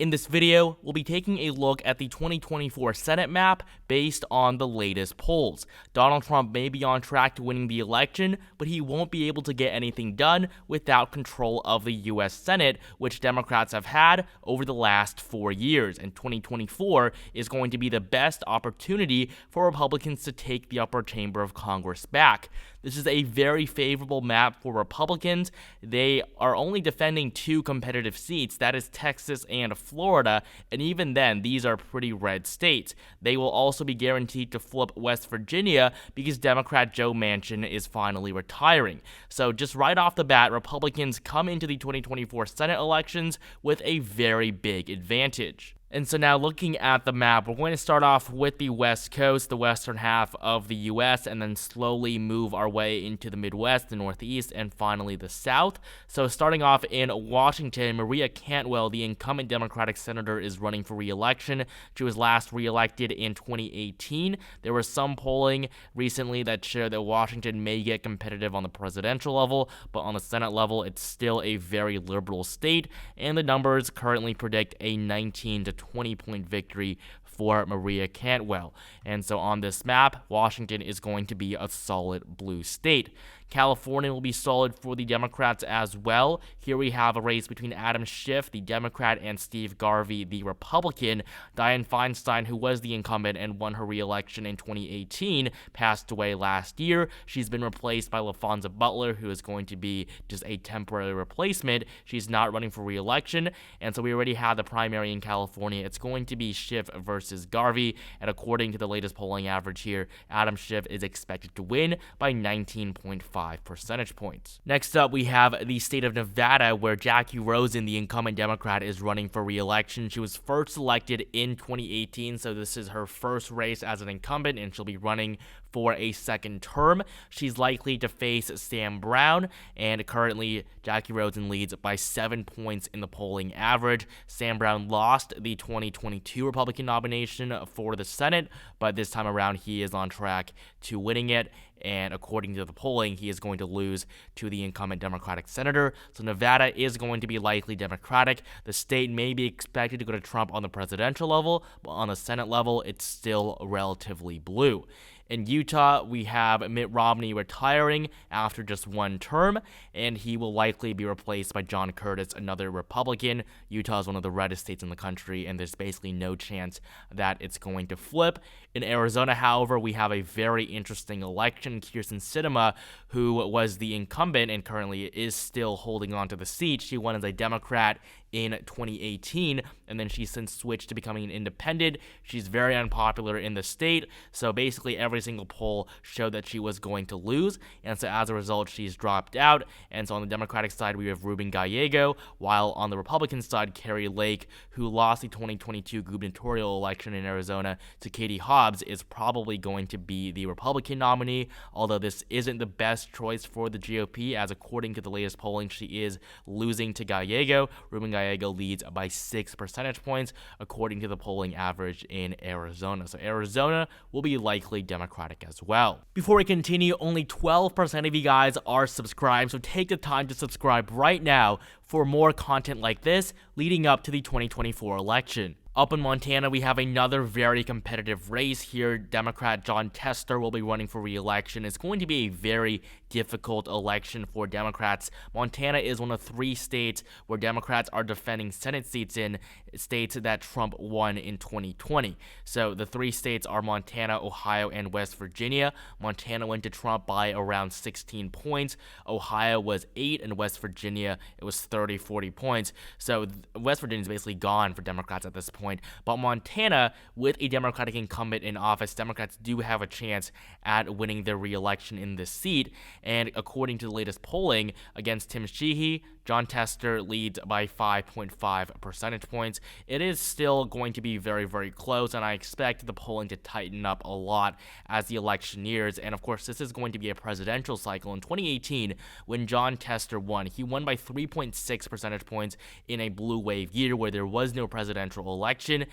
In this video, we'll be taking a look at the 2024 Senate map based on the latest polls. Donald Trump may be on track to winning the election, but he won't be able to get anything done without control of the U.S. Senate, which Democrats have had over the last 4 years. And 2024 is going to be the best opportunity for Republicans to take the upper chamber of Congress back. This is a very favorable map for Republicans. They are only defending 2 competitive seats, that is Texas and Florida, and even then, these are pretty red states. They will also be guaranteed to flip West Virginia because Democrat Joe Manchin is finally retiring. So just right off the bat, Republicans come into the 2024 Senate elections with a very big advantage. And so now looking at the map, we're going to start off with the West Coast, the western half of the U.S., and then slowly move our way into the Midwest, the Northeast, and finally the South. So starting off in Washington, Maria Cantwell, the incumbent Democratic senator, is running for re-election. She was last re-elected in 2018. There was some polling recently that showed that Washington may get competitive on the presidential level, but on the Senate level, it's still a very liberal state, and the numbers currently predict a 19 to 20-point victory for Maria Cantwell. And so on this map, Washington is going to be a solid blue state. California will be solid for the Democrats as well. Here we have a race between Adam Schiff, the Democrat, and Steve Garvey, the Republican. Dianne Feinstein, who was the incumbent and won her re-election in 2018, passed away last year. She's been replaced by LaFonza Butler, who is going to be just a temporary replacement. She's not running for re-election, and so we already have the primary in California. It's going to be Schiff versus Garvey, and according to the latest polling average here, Adam Schiff is expected to win by 19.5 percentage points. Next up, we have the state of Nevada, where Jackie Rosen, the incumbent Democrat, is running for re-election. She was first elected in 2018, so this is her first race as an incumbent, and she'll be running for a second term. She's likely to face Sam Brown, and currently Jackie Rosen leads by 7 points in the polling average. Sam Brown lost the 2022 Republican nomination for the Senate, but this time around he is on track to winning it, and according to the polling, he is going to lose to the incumbent Democratic senator. So Nevada is going to be likely Democratic. The state may be expected to go to Trump on the presidential level, but on the Senate level, it's still relatively blue. In Utah, we have Mitt Romney retiring after just 1 term, and he will likely be replaced by John Curtis, another Republican. Utah is one of the reddest states in the country, and there's basically no chance that it's going to flip. In Arizona, however, we have a very interesting election. Kyrsten Sinema, who was the incumbent and currently is still holding on to the seat, she won as a Democrat in 2018, and then she's since switched to becoming an independent. She's very unpopular in the state, so basically every single poll showed that she was going to lose, and so as a result, she's dropped out. And so on the Democratic side, we have Ruben Gallego, while on the Republican side, Carrie Lake, who lost the 2022 gubernatorial election in Arizona to Katie Hobbs, is probably going to be the Republican nominee, although this isn't the best choice for the GOP, as according to the latest polling, she is losing to Gallego. Ruben Gallego leads by 6 percentage points, according to the polling average in Arizona. So Arizona will be likely Democratic as well. Before we continue, only 12% of you guys are subscribed, so take the time to subscribe right now for more content like this leading up to the 2024 election. Up in Montana, we have another very competitive race here. Democrat Jon Tester will be running for re-election. It's going to be a very difficult election for Democrats. Montana is one of 3 states where Democrats are defending Senate seats in, states that Trump won in 2020. So the 3 states are Montana, Ohio, and West Virginia. Montana went to Trump by around 16 points. Ohio was 8, and West Virginia, it was 30, 40 points. So West Virginia is basically gone for Democrats at this point. But Montana, with a Democratic incumbent in office, Democrats do have a chance at winning their re-election in this seat. And according to the latest polling against Tim Sheehy, Jon Tester leads by 5.5 percentage points. It is still going to be very, very close, and I expect the polling to tighten up a lot as the election nears. And of course, this is going to be a presidential cycle. In 2018, when Jon Tester won, he won by 3.6 percentage points in a blue wave year where there was no presidential election.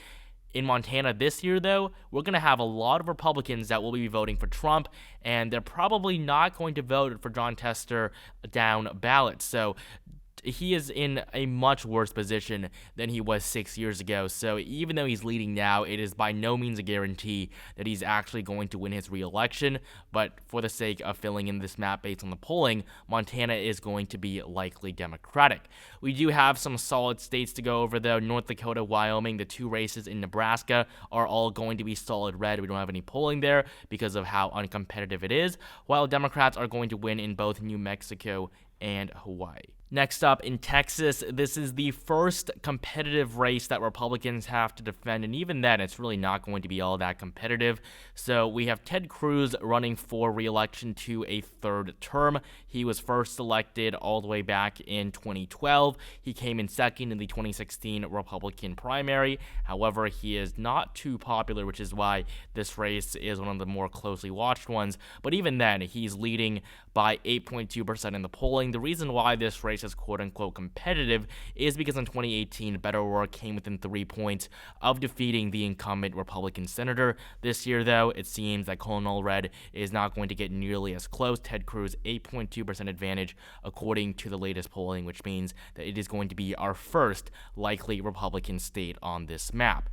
In Montana this year, though, we're going to have a lot of Republicans that will be voting for Trump, and they're probably not going to vote for Jon Tester down ballot. So he is in a much worse position than he was 6 years ago. So even though he's leading now, it is by no means a guarantee that he's actually going to win his re-election. But for the sake of filling in this map based on the polling, Montana is going to be likely Democratic. We do have some solid states to go over, though. North Dakota, Wyoming, the 2 races in Nebraska are all going to be solid red. We don't have any polling there because of how uncompetitive it is, while Democrats are going to win in both New Mexico and Hawaii. Next up, in Texas, this is the first competitive race that Republicans have to defend, and even then, it's really not going to be all that competitive. So we have Ted Cruz running for re-election to a 3rd term. He was first elected all the way back in 2012. He came in second in the 2016 Republican primary. However, he is not too popular, which is why this race is one of the more closely watched ones. But even then, he's leading by 8.2% in the polling. The reason why this race is quote-unquote competitive is because in 2018, Beto O'Rourke came within 3 points of defeating the incumbent Republican senator. This year, though, it seems that Colonel Red is not going to get nearly as close. Ted Cruz, 8.2% advantage according to the latest polling, which means that it is going to be our first likely Republican state on this map.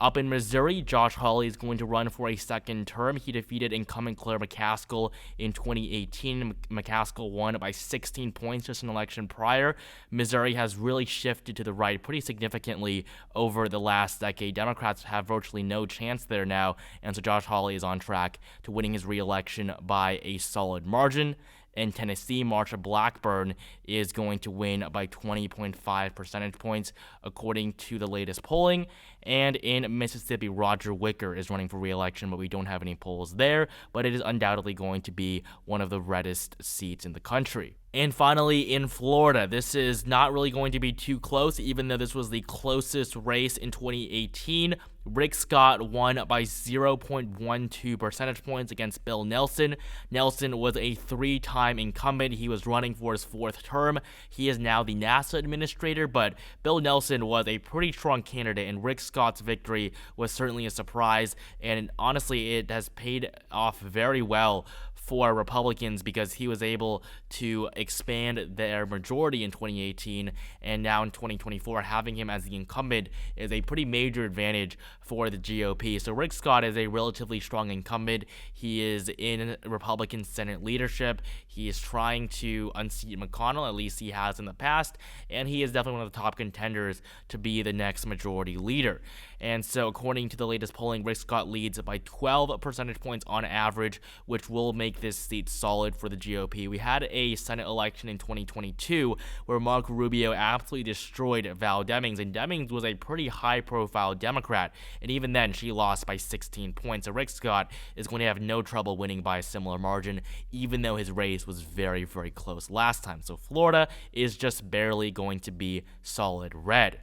Up in Missouri, Josh Hawley is going to run for a 2nd term. He defeated incumbent Claire McCaskill in 2018. McCaskill won by 16 points just an election prior. Missouri has really shifted to the right pretty significantly over the last decade. Democrats have virtually no chance there now, and so Josh Hawley is on track to winning his re-election by a solid margin. In Tennessee, Marsha Blackburn is going to win by 20.5 percentage points, according to the latest polling. And in Mississippi, Roger Wicker is running for re-election, but we don't have any polls there. But it is undoubtedly going to be one of the reddest seats in the country. And finally, in Florida, this is not really going to be too close, even though this was the closest race in 2018. Rick Scott won by 0.12 percentage points against Bill Nelson. Nelson was a 3-time incumbent. He was running for his 4th term. He is now the NASA administrator, but Bill Nelson was a pretty strong candidate, and Rick Scott's victory was certainly a surprise, and honestly, it has paid off very well for Republicans because he was able to expand their majority in 2018, and now in 2024, having him as the incumbent is a pretty major advantage for the GOP. So Rick Scott is a relatively strong incumbent. He is in Republican Senate leadership. He is trying to unseat McConnell, at least he has in the past, and he is definitely one of the top contenders to be the next majority leader. And so according to the latest polling, Rick Scott leads by 12 percentage points on average, which will make this seat solid for the GOP. We had a Senate election in 2022 where Marco Rubio absolutely destroyed Val Demings, and Demings was a pretty high-profile Democrat, and even then she lost by 16 points. So Rick Scott is going to have no trouble winning by a similar margin, even though his race was very, very close last time. So Florida is just barely going to be solid red.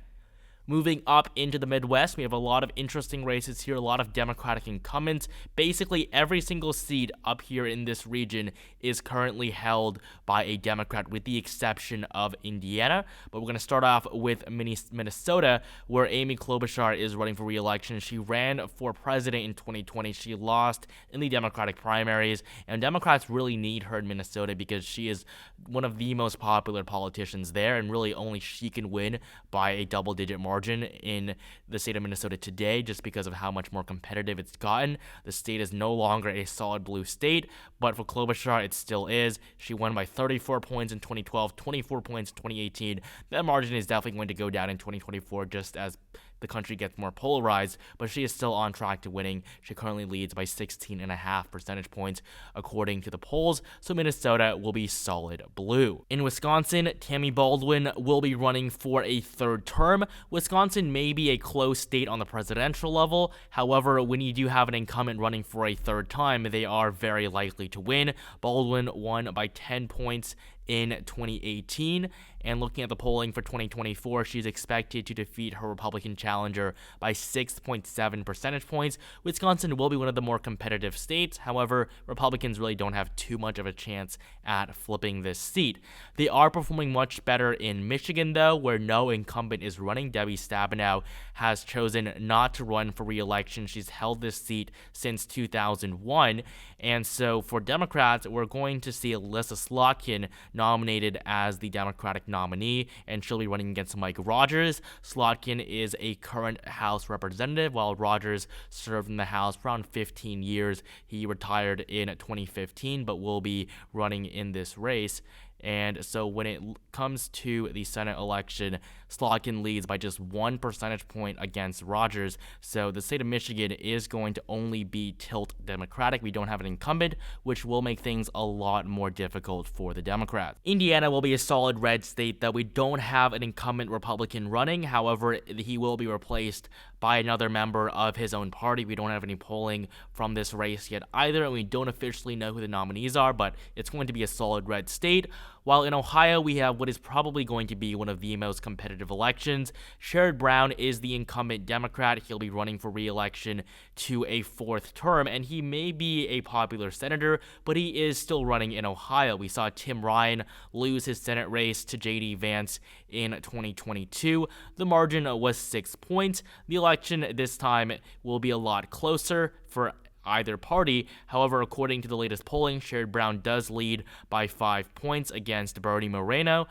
Moving up into the Midwest, we have a lot of interesting races here, a lot of Democratic incumbents. Basically, every single seat up here in this region is currently held by a Democrat, with the exception of Indiana. But we're going to start off with Minnesota, where Amy Klobuchar is running for re-election. She ran for president in 2020. She lost in the Democratic primaries, and Democrats really need her in Minnesota because she is one of the most popular politicians there, and really only she can win by a double-digit margin in the state of Minnesota today, just because of how much more competitive it's gotten. The state is no longer a solid blue state, but for Klobuchar, it still is. She won by 34 points in 2012, 24 points in 2018. That margin is definitely going to go down in 2024, just as the country gets more polarized, but she is still on track to winning. She currently leads by 16.5 percentage points according to the polls, so Minnesota will be solid blue. In Wisconsin, Tammy Baldwin will be running for a 3rd term. Wisconsin may be a close state on the presidential level. However, when you do have an incumbent running for a 3rd time, they are very likely to win. Baldwin won by 10 points in 2018, and looking at the polling for 2024, she's expected to defeat her Republican challenger by 6.7 percentage points. Wisconsin will be one of the more competitive states. However, Republicans really don't have too much of a chance at flipping this seat. They are performing much better in Michigan, though, where no incumbent is running. Debbie Stabenow has chosen not to run for re-election. She's held this seat since 2001, and so for Democrats, we're going to see Alyssa Slotkin nominated as the Democratic nominee, and she'll be running against Mike Rogers. Slotkin is a current House representative, while Rogers served in the House for around 15 years. He retired in 2015, but will be running in this race. And so when it comes to the Senate election, Slotkin leads by just 1 percentage point against Rogers. So the state of Michigan is going to only be tilt Democratic. We don't have an incumbent, which will make things a lot more difficult for the Democrats. Indiana will be a solid red state, though we don't have an incumbent Republican running. However, he will be replaced by another member of his own party. We don't have any polling from this race yet either, and we don't officially know who the nominees are, but it's going to be a solid red state. While in Ohio, we have what is probably going to be one of the most competitive elections. Sherrod Brown is the incumbent Democrat. He'll be running for re-election to a 4th term, and he may be a popular senator, but he is still running in Ohio. We saw Tim Ryan lose his Senate race to J.D. Vance in 2022. The margin was 6 points. The election this time will be a lot closer for either party. However, according to the latest polling, Sherrod Brown does lead by 5 points against Bernie Moreno.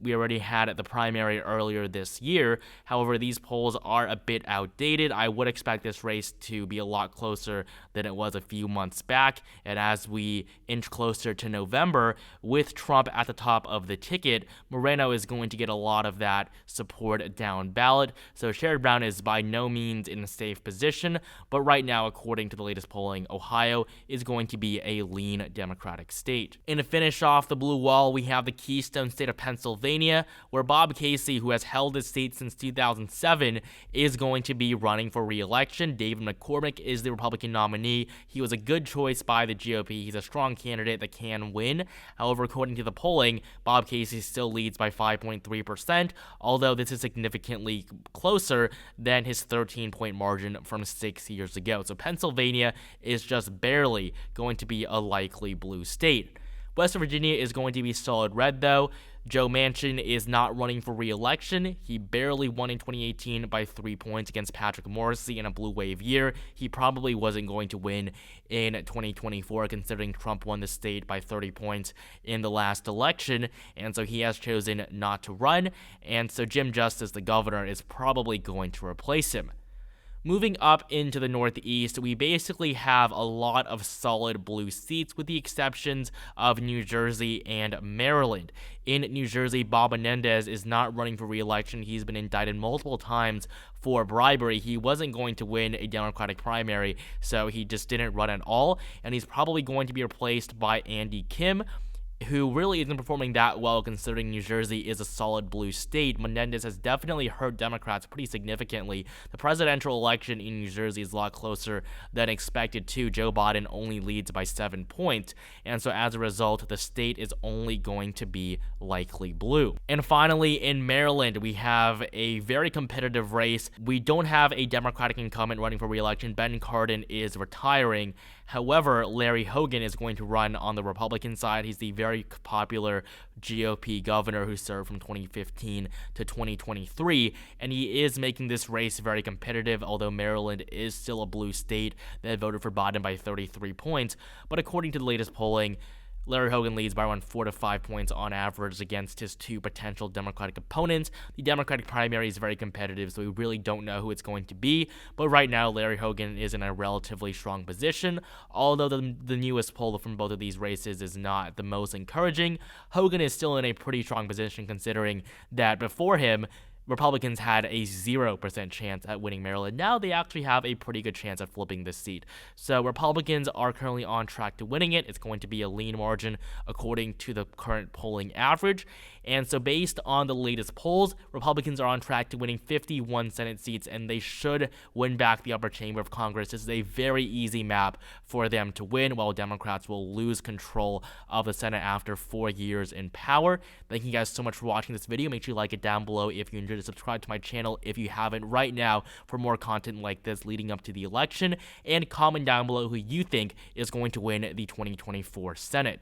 We already had the primary earlier this year. However, these polls are a bit outdated. I would expect this race to be a lot closer than it was a few months back. And as we inch closer to November, with Trump at the top of the ticket, Moreno is going to get a lot of that support down ballot. So Sherrod Brown is by no means in a safe position. But right now, according to the latest polling, Ohio is going to be a lean Democratic state. And to finish off the blue wall, we have the Keystone state of Pennsylvania, where Bob Casey, who has held this state since 2007, is going to be running for re-election. David McCormick is the Republican nominee. He was a good choice by the GOP. He's a strong candidate that can win. However, according to the polling, Bob Casey still leads by 5.3%, although this is significantly closer than his 13-point margin from 6 years ago. So Pennsylvania is just barely going to be a likely blue state. West Virginia is going to be solid red, though. Joe Manchin is not running for re-election. He barely won in 2018 by 3 points against Patrick Morrisey in a blue wave year. He probably wasn't going to win in 2024, considering Trump won the state by 30 points in the last election, and so he has chosen not to run, and so Jim Justice, the governor, is probably going to replace him. Moving up into the Northeast, we basically have a lot of solid blue seats with the exceptions of New Jersey and Maryland. In New Jersey, Bob Menendez is not running for re-election. He's been indicted multiple times for bribery. He wasn't going to win a Democratic primary, so he just didn't run at all, and he's probably going to be replaced by Andy Kim, who really isn't performing that well considering New Jersey is a solid blue state. Menendez has definitely hurt Democrats pretty significantly. The presidential election in New Jersey is a lot closer than expected too. Joe Biden only leads by 7 points, and so as a result, the state is only going to be likely blue. And finally, in Maryland, we have a very competitive race. We don't have a Democratic incumbent running for re-election. Ben Cardin is retiring. However, Larry Hogan is going to run on the Republican side. He's the very popular GOP governor who served from 2015 to 2023, and he is making this race very competitive, although Maryland is still a blue state that voted for Biden by 33 points. But according to the latest polling, Larry Hogan leads by around 4 to 5 points on average against his two potential Democratic opponents. The Democratic primary is very competitive, so we really don't know who it's going to be. But right now, Larry Hogan is in a relatively strong position. Although the newest poll from both of these races is not the most encouraging, Hogan is still in a pretty strong position considering that before him, Republicans had a 0% chance at winning Maryland. Now they actually have a pretty good chance at flipping this seat. So Republicans are currently on track to winning it. It's going to be a lean margin according to the current polling average. And so based on the latest polls, Republicans are on track to winning 51 Senate seats, and they should win back the upper chamber of Congress. This is a very easy map for them to win, while Democrats will lose control of the Senate after 4 years in power. Thank you guys so much for watching this video. Make sure you like it down below if you enjoyed it. Subscribe to my channel if you haven't right now for more content like this leading up to the election, and comment down below who you think is going to win the 2024 Senate.